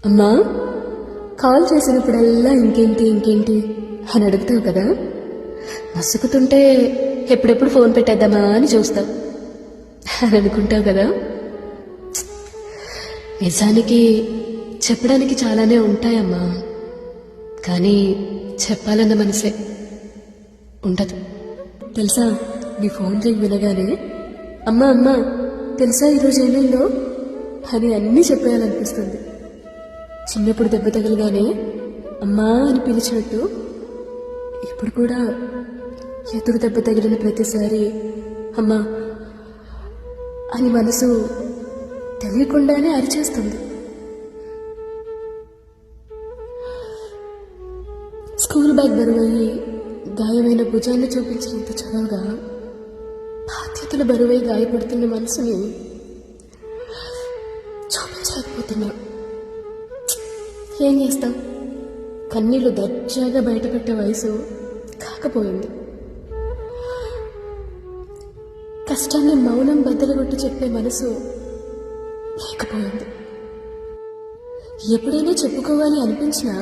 అమ్మా, కాల్ చేసినప్పుడల్లా ఇంకేంటి ఇంకేంటి అని అడుగుతావు కదా. మసుకుతుంటే ఎప్పుడెప్పుడు ఫోన్ పెట్టేద్దామా అని చూస్తావు అని అనుకుంటావు కదా. నిజానికి చెప్పడానికి చాలానే ఉంటాయమ్మా, కానీ చెప్పాలన్న మనసే ఉండదు తెలుసా. నీ ఫోన్ రింగ్ వినగానే అమ్మా అమ్మా తెలుసా ఈరోజు ఏమైందో అని అన్నీ చెప్పేయాలనిపిస్తుంది. చిన్నప్పుడు దెబ్బ తగలగానే అమ్మా అని పిలిచినట్టు ఇప్పుడు కూడా ఎదురు దెబ్బ తగిలిన ప్రతిసారి అమ్మా అని మనసు తెలియకుండానే అరిచేస్తుంది. స్కూల్ బ్యాగ్ బరువయ్యి గాయమైన భుజాన్ని చూపించినంత చదవగా బాధ్యతల బరువై గాయపడుతున్న మనసుని చూపించలేకపోతున్నా. ఏం చేస్తాం, కన్నీళ్లు దర్జాగా బయటపెట్టే వయసు కాకపోయింది. కష్టాన్ని మౌనం బద్దలుగొట్టి చెప్పే మనసు లేకపోయింది. ఎప్పుడైనా చెప్పుకోవాలి అనిపించినా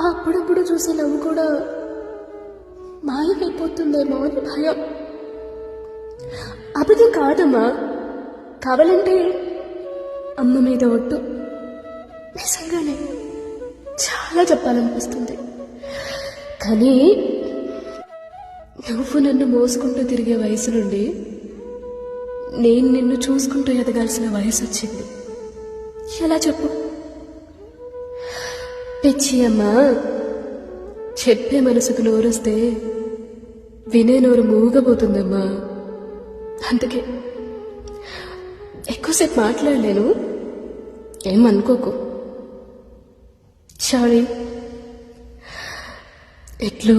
అప్పుడప్పుడు చూసే నవ్వు కూడా మాయమైపోతుందేమో అని భయం. అబద్ధం కాదమ్మా, కావాలంటే అమ్మ మీద ఒట్టు, నిజంగానే చాలా చెప్పాలనిపిస్తుంది. కానీ నువ్వు నన్ను మోసుకుంటూ తిరిగే వయసు నుండి నేను నిన్ను చూసుకుంటూ ఎదగాల్సిన వయసు వచ్చింది. ఎలా చెప్పు? పిచ్చి అమ్మా, చెప్పే మనసుకు నోరొస్తే వినే నోరు మూగబోతుందమ్మా. అందుకే ఎక్కువసేపు మాట్లాడలేను, ఏమనుకోకు. సారీ. ఎట్లు